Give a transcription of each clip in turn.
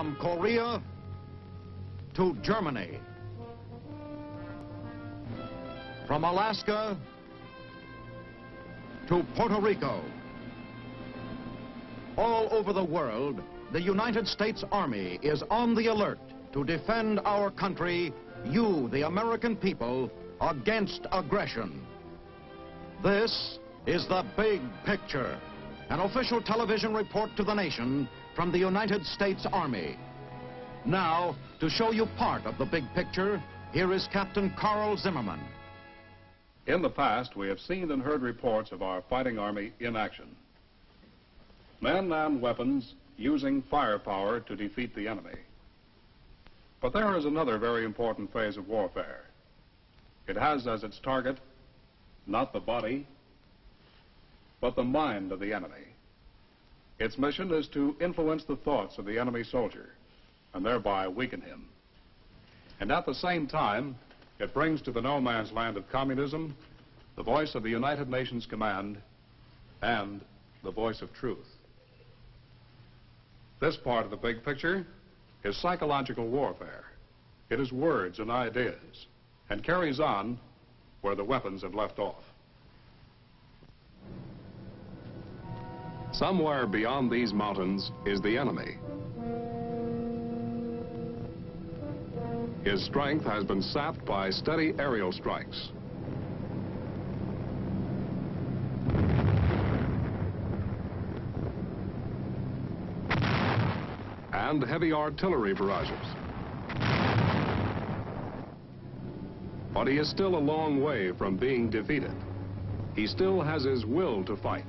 From Korea to Germany, from Alaska to Puerto Rico, all over the world, the United States Army is on the alert to defend our country, you, the American people, against aggression. This is The Big Picture, an official television report to the nation from the United States Army. Now, to show you part of the big picture, here is Captain Carl Zimmerman. In the past, we have seen and heard reports of our fighting army in action. Men and weapons using firepower to defeat the enemy. But there is another very important phase of warfare. It has as its target not the body, but the mind of the enemy. Its mission is to influence the thoughts of the enemy soldier and thereby weaken him. And at the same time, it brings to the no man's land of communism the voice of the United Nations Command and the voice of truth. This part of the big picture is psychological warfare. It is words and ideas and carries on where the weapons have left off. Somewhere beyond these mountains is the enemy. His strength has been sapped by steady aerial strikes. And heavy artillery barrages. But he is still a long way from being defeated. He still has his will to fight.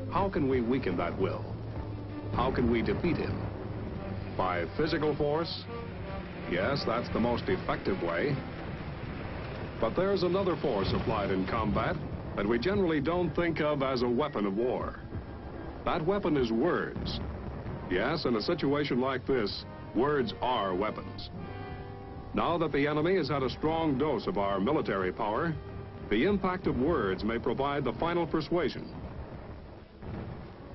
How can we weaken that will? How can we defeat him? By physical force? Yes, that's the most effective way. But there's another force applied in combat that we generally don't think of as a weapon of war. That weapon is words. Yes, in a situation like this, words are weapons. Now that the enemy has had a strong dose of our military power, the impact of words may provide the final persuasion.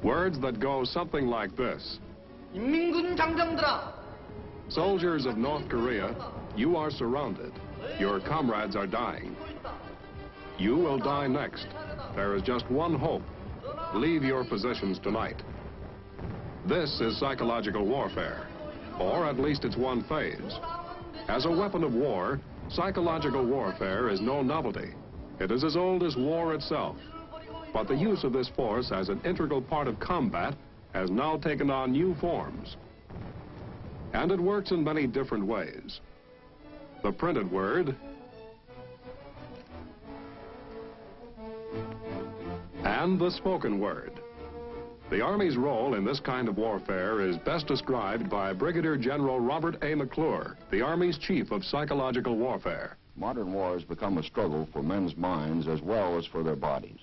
Words that go something like this. 인민군 장병들아. Soldiers of North Korea, you are surrounded. Your comrades are dying. You will die next. There is just one hope. Leave your positions tonight. This is psychological warfare, or at least it's one phase. As a weapon of war, psychological warfare is no novelty. It is as old as war itself. But the use of this force as an integral part of combat has now taken on new forms. And it works in many different ways. The printed word and the spoken word. The Army's role in this kind of warfare is best described by Brigadier General Robert A. McClure, the Army's Chief of Psychological Warfare. Modern war has become a struggle for men's minds as well as for their bodies.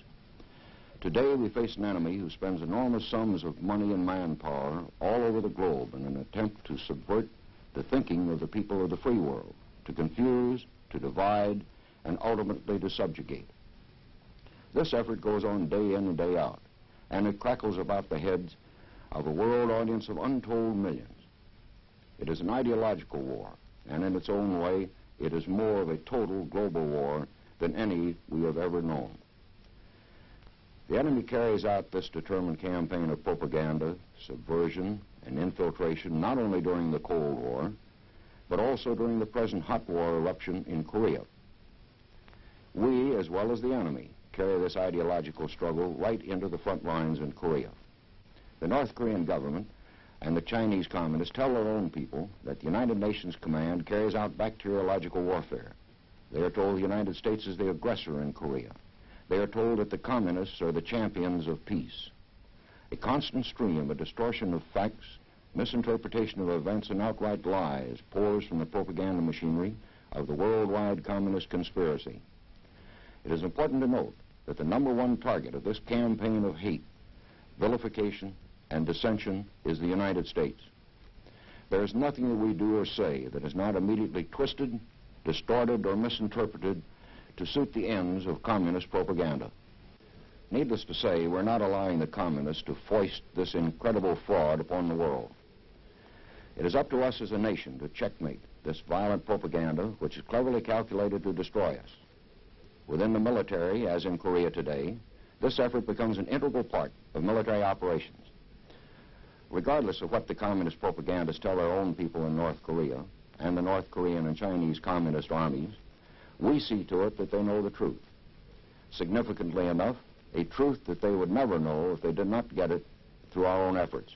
Today we face an enemy who spends enormous sums of money and manpower all over the globe in an attempt to subvert the thinking of the people of the free world, to confuse, to divide, and ultimately to subjugate. This effort goes on day in and day out, and it crackles about the heads of a world audience of untold millions. It is an ideological war, and in its own way, it is more of a total global war than any we have ever known. The enemy carries out this determined campaign of propaganda, subversion, and infiltration not only during the Cold War, but also during the present hot war eruption in Korea. We, as well as the enemy, carry this ideological struggle right into the front lines in Korea. The North Korean government and the Chinese communists tell their own people that the United Nations Command carries out bacteriological warfare. They are told the United States is the aggressor in Korea. They are told that the communists are the champions of peace. A constant stream of distortion of facts, misinterpretation of events, and outright lies pours from the propaganda machinery of the worldwide communist conspiracy. It is important to note that the #1 target of this campaign of hate, vilification, and dissension is the United States. There is nothing that we do or say that is not immediately twisted, distorted, or misinterpreted to suit the ends of communist propaganda. Needless to say, we're not allowing the communists to foist this incredible fraud upon the world. It is up to us as a nation to checkmate this violent propaganda which is cleverly calculated to destroy us. Within the military, as in Korea today, this effort becomes an integral part of military operations. Regardless of what the communist propagandists tell their own people in North Korea and the North Korean and Chinese communist armies, we see to it that they know the truth. Significantly enough, a truth that they would never know if they did not get it through our own efforts.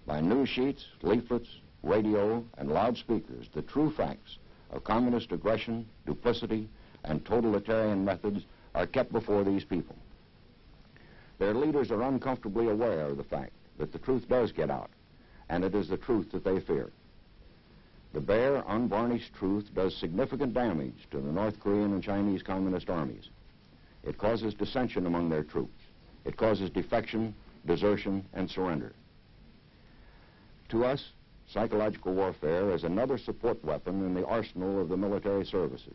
By news sheets, leaflets, radio, and loudspeakers, the true facts of communist aggression, duplicity, and totalitarian methods are kept before these people. Their leaders are uncomfortably aware of the fact that the truth does get out, and it is the truth that they fear. The bare, unvarnished truth does significant damage to the North Korean and Chinese communist armies. It causes dissension among their troops. It causes defection, desertion, and surrender. To us, psychological warfare is another support weapon in the arsenal of the military services.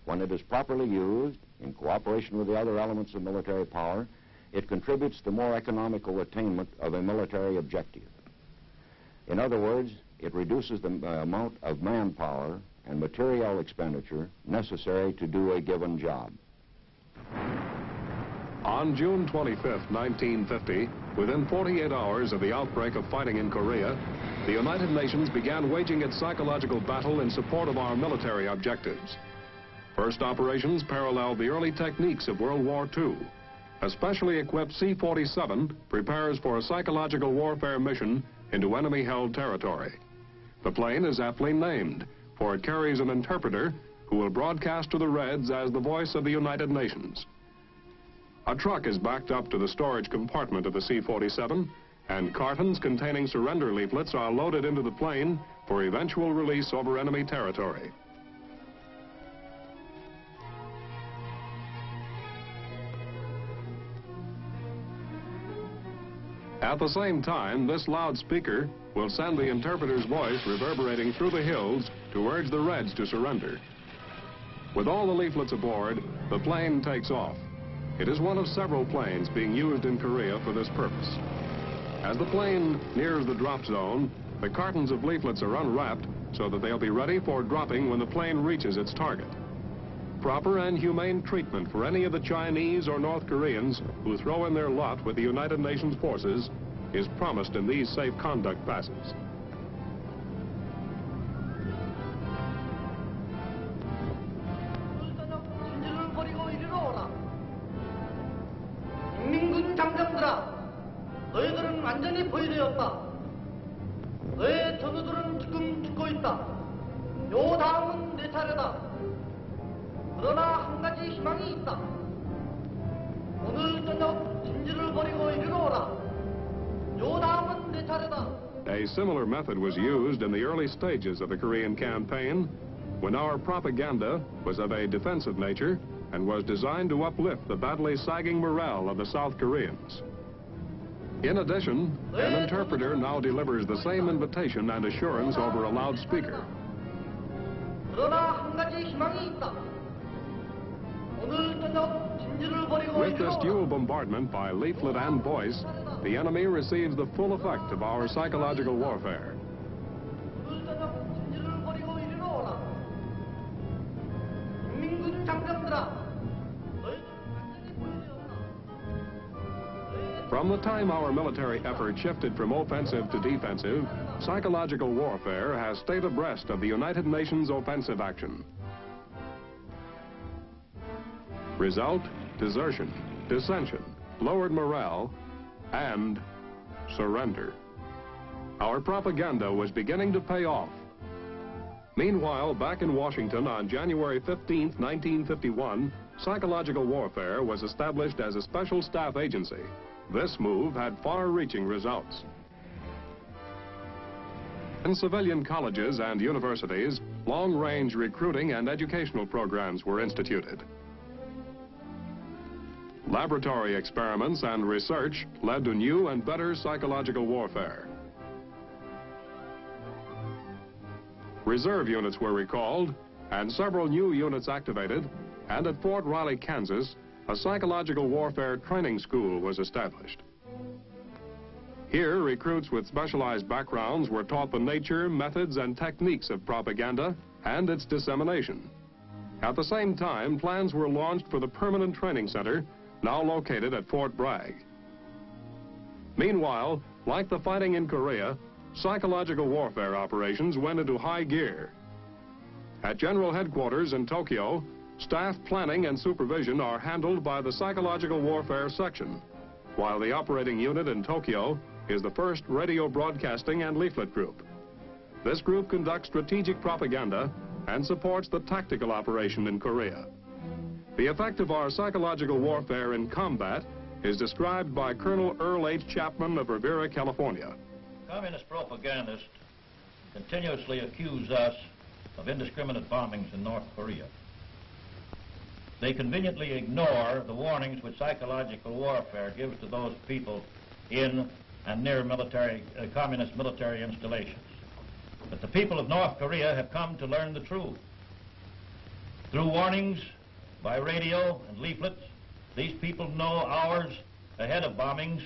When it is properly used, in cooperation with the other elements of military power, it contributes to the more economical attainment of a military objective. In other words, it reduces the amount of manpower and material expenditure necessary to do a given job. On June 25, 1950, within 48 hours of the outbreak of fighting in Korea, the United Nations began waging its psychological battle in support of our military objectives. First operations paralleled the early techniques of World War II. A specially equipped C-47 prepares for a psychological warfare mission into enemy-held territory. The plane is aptly named, for it carries an interpreter who will broadcast to the Reds as the voice of the United Nations. A truck is backed up to the storage compartment of the C-47, and cartons containing surrender leaflets are loaded into the plane for eventual release over enemy territory. At the same time, this loudspeaker will send the interpreter's voice reverberating through the hills to urge the Reds to surrender. With all the leaflets aboard, the plane takes off. It is one of several planes being used in Korea for this purpose. As the plane nears the drop zone, the cartons of leaflets are unwrapped so that they'll be ready for dropping when the plane reaches its target. Proper and humane treatment for any of the Chinese or North Koreans who throw in their lot with the United Nations forces is promised in these safe conduct passes. 인민군 장병들아, 너희들은 완전히 포위되었다. 너의 전우들은 지금 죽고 있다. 요 다음은 내 차례다. 그러나 한 가지 희망이 있다. 오늘 저녁 진지를 버리고 이리로 오라. 요 다음은 내 차례다. A similar method was used in the early stages of the Korean campaign when our propaganda was of a defensive nature and was designed to uplift the badly sagging morale of the South Koreans. In addition, an interpreter now delivers the same invitation and assurance over a loudspeaker. 그러나 한 가지 희망이 있다. 오늘 저녁 진지를 버리고 With this 이리로 dual 오라. bombardment by leaflet and voice, the enemy receives the full effect of our psychological warfare. 오늘 저녁 진지를 버리고 이리로 오라. 인민군 장병들아, 너희들은 완전히 포위되었다. From the time our military effort shifted from offensive to defensive, psychological warfare has stayed abreast of the United Nations offensive action. Result, desertion, dissension, lowered morale, and surrender. Our propaganda was beginning to pay off. Meanwhile, back in Washington on January 15, 1951, psychological warfare was established as a special staff agency. This move had far-reaching results. In civilian colleges and universities, long-range recruiting and educational programs were instituted. Laboratory experiments and research led to new and better psychological warfare. Reserve units were recalled and several new units activated, and at Fort Riley, Kansas, a psychological warfare training school was established. Here, recruits with specialized backgrounds were taught the nature, methods, and techniques of propaganda and its dissemination. At the same time, plans were launched for the permanent training center, now located at Fort Bragg. Meanwhile, like the fighting in Korea, psychological warfare operations went into high gear. At General Headquarters in Tokyo, staff planning and supervision are handled by the Psychological Warfare Section, while the operating unit in Tokyo is the 1st Radio Broadcasting and Leaflet Group. This group conducts strategic propaganda and supports the tactical operation in Korea. The effect of our psychological warfare in combat is described by Colonel Earl H. Chapman of Rivera, California. Communist propagandists continuously accuse us of indiscriminate bombings in North Korea. They conveniently ignore the warnings which psychological warfare gives to those people in and near communist military installations. But the people of North Korea have come to learn the truth. Through warnings by radio and leaflets, these people know hours ahead of bombings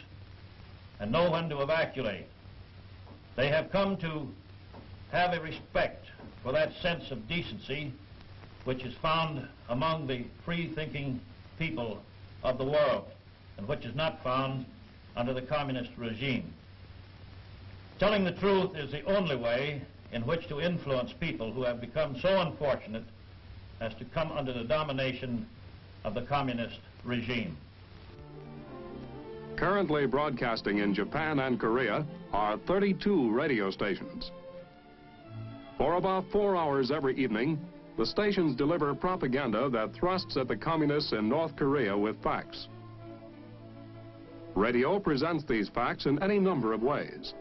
and know when to evacuate. They have come to have a respect for that sense of decency which is found among the free-thinking people of the world and which is not found under the communist regime. Telling the truth is the only way in which to influence people who have become so unfortunate as to come under the domination of the communist regime. Currently broadcasting in Japan and Korea are 32 radio stations. For about 4 hours every evening, the stations deliver propaganda that thrusts at the communists in North Korea with facts. Radio presents these facts in any number of ways.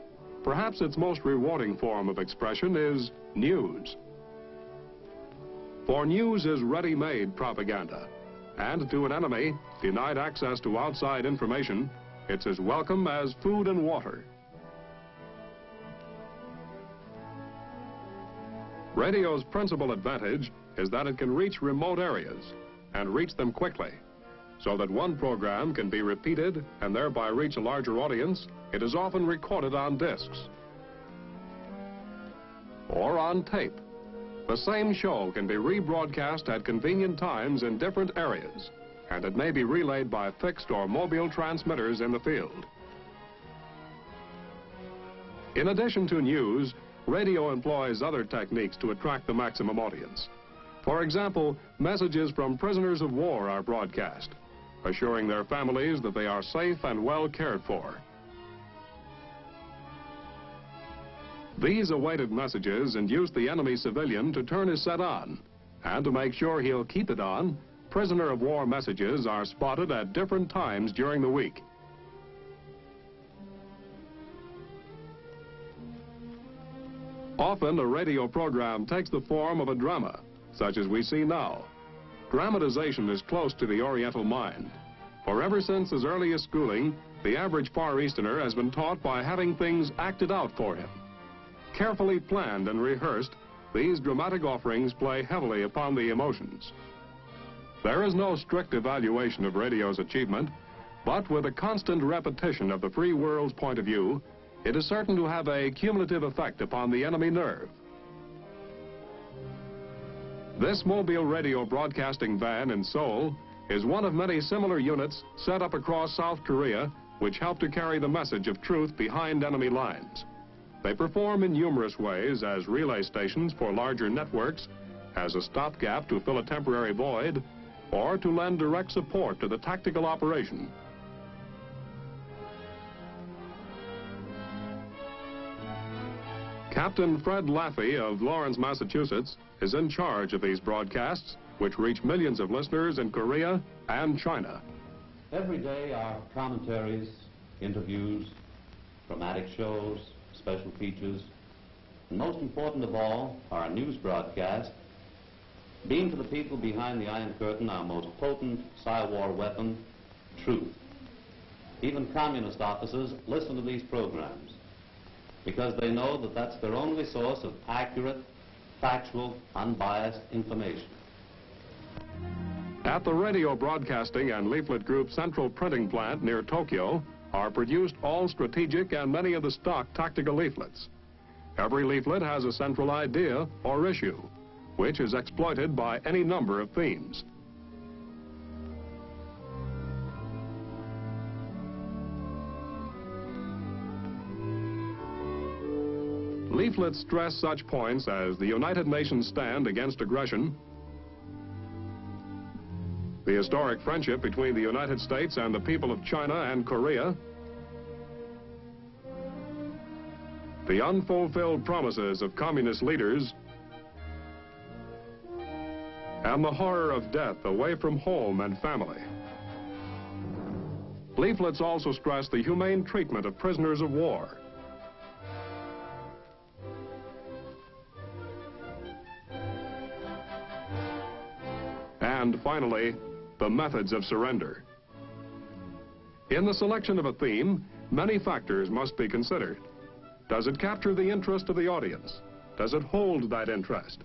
Perhaps its most rewarding form of expression is news. For news is ready-made propaganda, and to an enemy denied access to outside information, it's as welcome as food and water. Radio's principal advantage is that it can reach remote areas and reach them quickly. So that one program can be repeated and thereby reach a larger audience, it is often recorded on discs or on tape. The same show can be rebroadcast at convenient times in different areas, and it may be relayed by fixed or mobile transmitters in the field. In addition to news, radio employs other techniques to attract the maximum audience. For example, messages from prisoners of war are broadcast, assuring their families that they are safe and well cared for. These awaited messages induce the enemy civilian to turn his set on, and to make sure he'll keep it on, prisoner of war messages are spotted at different times during the week. Often a radio program takes the form of a drama, such as we see now. Dramatization is close to the Oriental mind, for ever since his earliest schooling, the average Far Easterner has been taught by having things acted out for him. Carefully planned and rehearsed, these dramatic offerings play heavily upon the emotions. There is no strict evaluation of radio's achievement, but with a constant repetition of the free world's point of view, it is certain to have a cumulative effect upon the enemy nerve. This mobile radio broadcasting van in Seoul is one of many similar units set up across South Korea which help to carry the message of truth behind enemy lines. They perform in numerous ways as relay stations for larger networks, as a stopgap to fill a temporary void, or to lend direct support to the tactical operation. Captain Fred Laffey of Lawrence, Massachusetts, is in charge of these broadcasts, which reach millions of listeners in Korea and China. Every day our commentaries, interviews, dramatic shows, special features, and most important of all, our news broadcast, beam to the people behind the Iron Curtain our most potent Psy-war weapon, truth. Even communist officers listen to these programs because they know that that's their only source of accurate, factual, unbiased information. At the Radio Broadcasting and Leaflet Group Central Printing Plant near Tokyo, are produced all strategic and many of the stock tactical leaflets. Every leaflet has a central idea or issue, which is exploited by any number of themes. Leaflets stress such points as the United Nations stand against aggression, the historic friendship between the United States and the people of China and Korea, the unfulfilled promises of communist leaders, and the horror of death away from home and family. Leaflets also stress the humane treatment of prisoners of war. And finally, the methods of surrender. In the selection of a theme, many factors must be considered. Does it capture the interest of the audience? Does it hold that interest?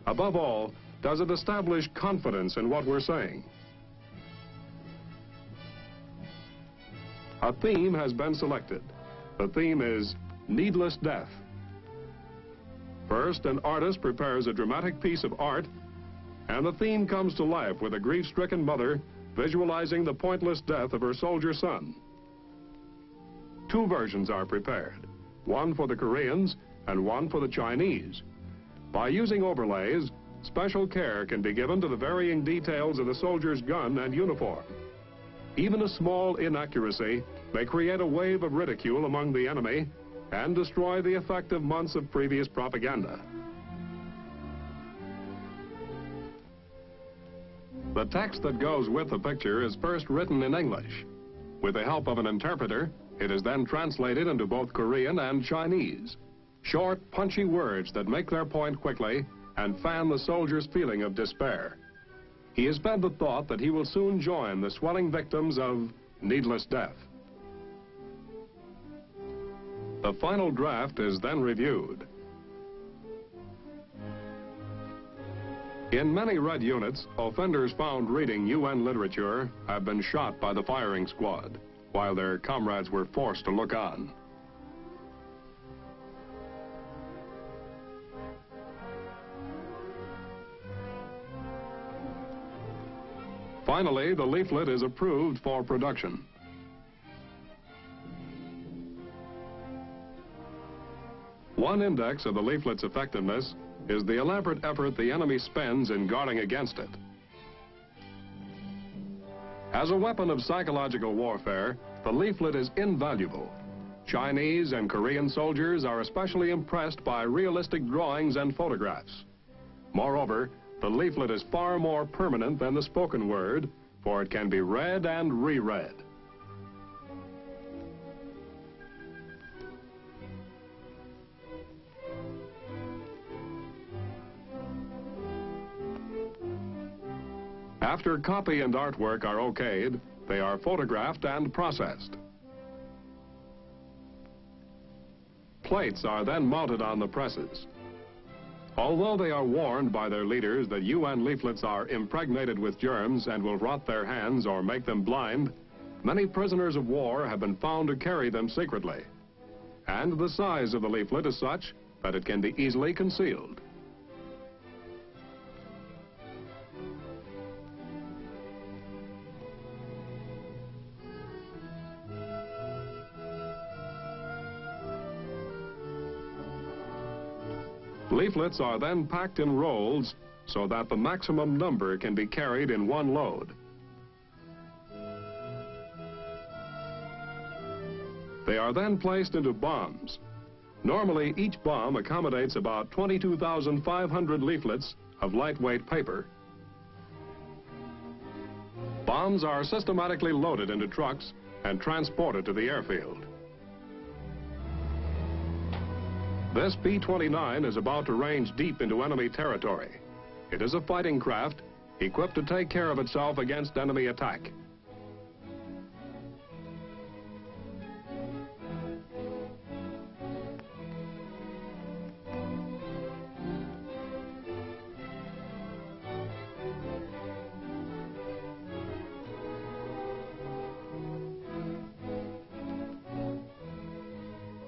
Above all, does it establish confidence in what we're saying? A theme has been selected. The theme is needless death. First, an artist prepares a dramatic piece of art, and the theme comes to life with a grief-stricken mother visualizing the pointless death of her soldier son. Two versions are prepared, one for the Koreans and one for the Chinese. By using overlays, special care can be given to the varying details of the soldier's gun and uniform. Even a small inaccuracy may create a wave of ridicule among the enemy and destroy the effect of months of previous propaganda. The text that goes with the picture is first written in English. With the help of an interpreter, it is then translated into both Korean and Chinese. Short, punchy words that make their point quickly and fan the soldier's feeling of despair. He is fed the thought that he will soon join the swelling victims of needless death. The final draft is then reviewed. In many Red units, offenders found reading UN literature have been shot by the firing squad, while their comrades were forced to look on. Finally, the leaflet is approved for production. One index of the leaflet's effectiveness is the elaborate effort the enemy spends in guarding against it. As a weapon of psychological warfare, the leaflet is invaluable. Chinese and Korean soldiers are especially impressed by realistic drawings and photographs. Moreover, the leaflet is far more permanent than the spoken word, for it can be read and reread. After copy and artwork are okayed, they are photographed and processed. Plates are then mounted on the presses. Although they are warned by their leaders that UN leaflets are impregnated with germs and will rot their hands or make them blind, many prisoners of war have been found to carry them secretly. And the size of the leaflet is such that it can be easily concealed. Leaflets are then packed in rolls so that the maximum number can be carried in one load. They are then placed into bombs. Normally, each bomb accommodates about 22,500 leaflets of lightweight paper. Bombs are systematically loaded into trucks and transported to the airfield. This B-29 is about to range deep into enemy territory. It is a fighting craft equipped to take care of itself against enemy attack.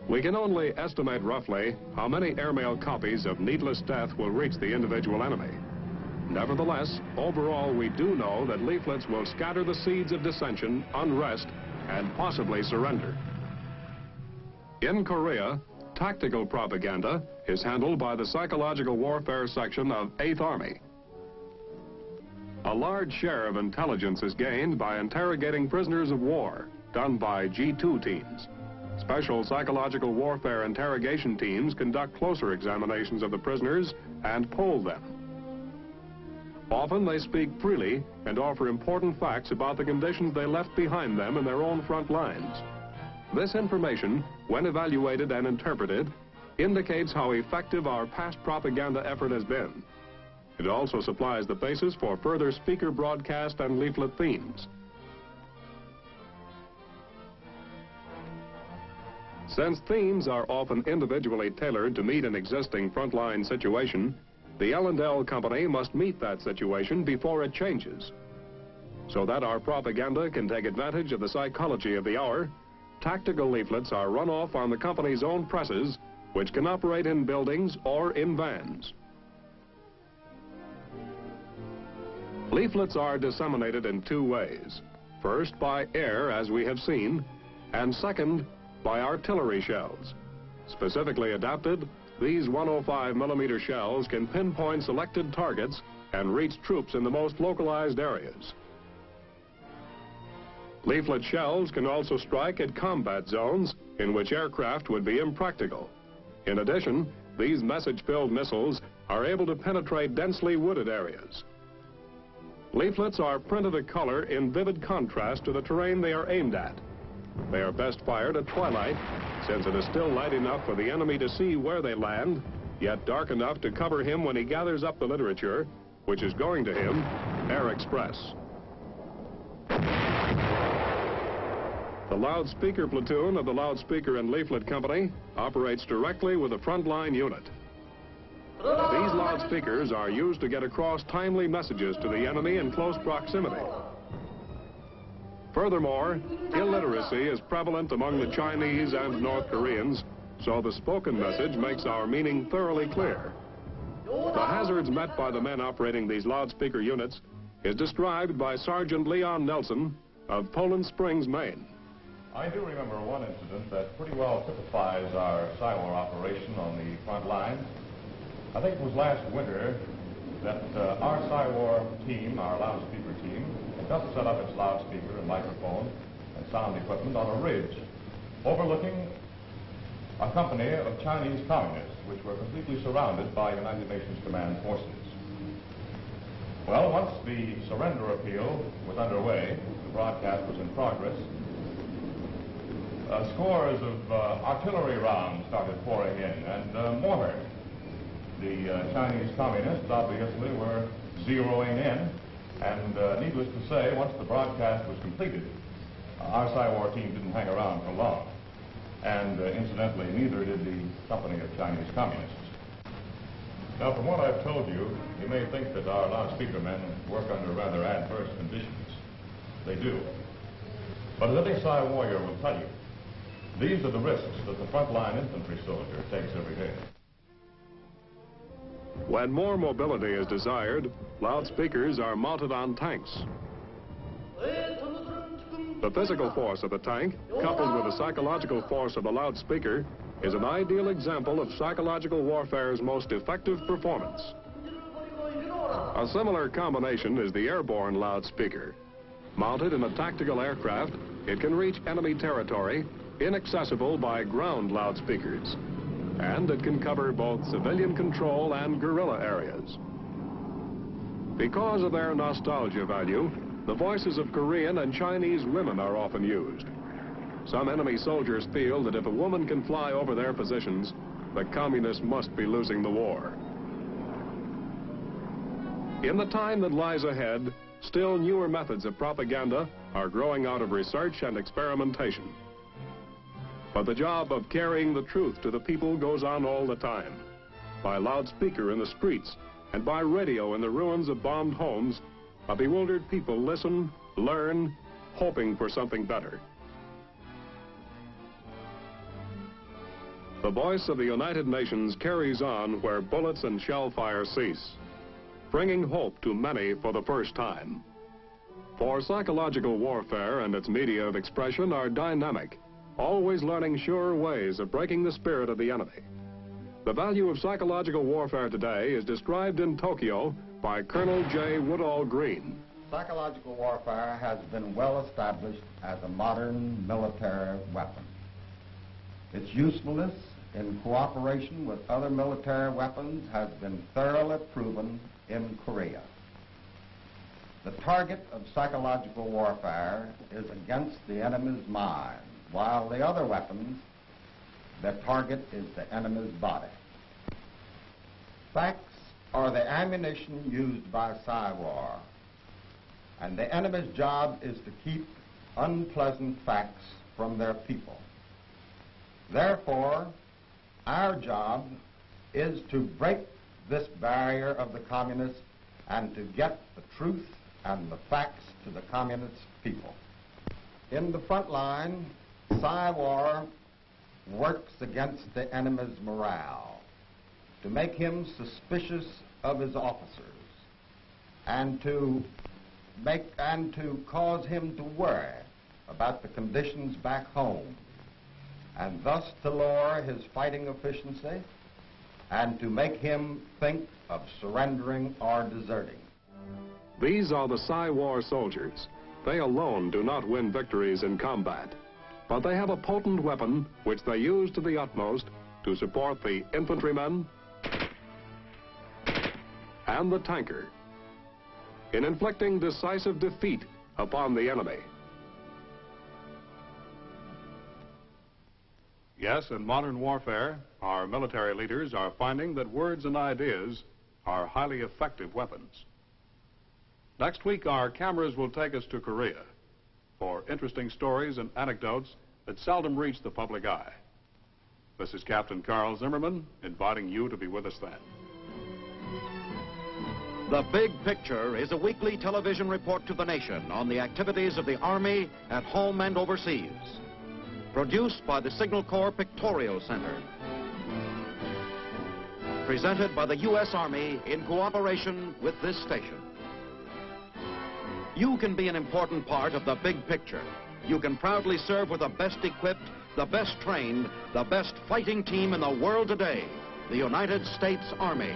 We can only estimate roughly how many airmail copies of Needless Death will reach the individual enemy. Nevertheless, overall, we do know that leaflets will scatter the seeds of dissension, unrest, and possibly surrender. In Korea, tactical propaganda is handled by the Psychological Warfare Section of 8th Army. A large share of intelligence is gained by interrogating prisoners of war, done by G2 teams. Special psychological warfare interrogation teams conduct closer examinations of the prisoners and poll them. Often they speak freely and offer important facts about the conditions they left behind them in their own front lines. This information, when evaluated and interpreted, indicates how effective our past propaganda effort has been. It also supplies the basis for further speaker broadcast and leaflet themes. Since themes are often individually tailored to meet an existing frontline situation, the L&L Company must meet that situation before it changes. So that our propaganda can take advantage of the psychology of the hour, tactical leaflets are run off on the company's own presses, which can operate in buildings or in vans. Leaflets are disseminated in two ways. First, by air, as we have seen, and second, by artillery shells. Specifically adapted, these 105mm shells can pinpoint selected targets and reach troops in the most localized areas. Leaflet shells can also strike at combat zones in which aircraft would be impractical. In addition, these message-filled missiles are able to penetrate densely wooded areas. Leaflets are printed a color in vivid contrast to the terrain they are aimed at. They are best fired at twilight, since it is still light enough for the enemy to see where they land, yet dark enough to cover him when he gathers up the literature, which is going to him, Air Express. The loudspeaker platoon of the Loudspeaker and Leaflet Company operates directly with a frontline unit. These loudspeakers are used to get across timely messages to the enemy in close proximity. Furthermore, illiteracy is prevalent among the Chinese and North Koreans, so the spoken message makes our meaning thoroughly clear. The hazards met by the men operating these loudspeaker units is described by Sergeant Leon Nelson of Poland Springs, Maine. I do remember one incident that pretty well typifies our SIWAR operation on the front lines. I think it was last winter that our SIWAR team, our loudspeaker team, just set up its loudspeaker and microphone and sound equipment on a ridge overlooking a company of Chinese communists, which were completely surrounded by United Nations Command forces. Well, once the surrender appeal was underway, the broadcast was in progress, scores of artillery rounds started pouring in and mortar. The Chinese communists obviously were zeroing in, and needless to say, once the broadcast was completed, our SIWAR team didn't hang around for long. And incidentally, neither did the company of Chinese communists. Now, from what I've told you, you may think that our loudspeaker men work under rather adverse conditions. They do. But as any SI warrior will tell you, these are the risks that the frontline infantry soldier takes every day. When more mobility is desired, loudspeakers are mounted on tanks. The physical force of the tank, coupled with the psychological force of the loudspeaker, is an ideal example of psychological warfare's most effective performance. A similar combination is the airborne loudspeaker. Mounted in a tactical aircraft, it can reach enemy territory inaccessible by ground loudspeakers. And it can cover both civilian control and guerrilla areas. Because of their nostalgia value, the voices of Korean and Chinese women are often used. Some enemy soldiers feel that if a woman can fly over their positions, the communists must be losing the war. In the time that lies ahead, still newer methods of propaganda are growing out of research and experimentation. But the job of carrying the truth to the people goes on all the time. By loudspeaker in the streets and by radio in the ruins of bombed homes, a bewildered people listen, learn, hoping for something better. The voice of the United Nations carries on where bullets and shell fire cease, bringing hope to many for the first time. For psychological warfare and its media of expression are dynamic, always learning surer ways of breaking the spirit of the enemy. The value of psychological warfare today is described in Tokyo by Colonel J. Woodall Green. Psychological warfare has been well established as a modern military weapon. Its usefulness in cooperation with other military weapons has been thoroughly proven in Korea. The target of psychological warfare is against the enemy's mind, while the other weapons, the target is the enemy's body. Facts are the ammunition used by Psy-War, and the enemy's job is to keep unpleasant facts from their people. Therefore, our job is to break this barrier of the communists and to get the truth and the facts to the communist people. In the front line, Psy-War works against the enemy's morale, to make him suspicious of his officers, and to cause him to worry about the conditions back home, and thus to lower his fighting efficiency and to make him think of surrendering or deserting. These are the Psy-War soldiers. They alone do not win victories in combat, but they have a potent weapon which they use to the utmost to support the infantrymen and the tanker in inflicting decisive defeat upon the enemy. Yes, in modern warfare, our military leaders are finding that words and ideas are highly effective weapons. Next week, our cameras will take us to Korea for interesting stories and anecdotes that seldom reach the public eye. This is Captain Carl Zimmerman inviting you to be with us then. The Big Picture is a weekly television report to the nation on the activities of the Army at home and overseas. Produced by the Signal Corps Pictorial Center. Presented by the U.S. Army in cooperation with this station. You can be an important part of the big picture. You can proudly serve with the best equipped, the best trained, the best fighting team in the world today, the United States Army.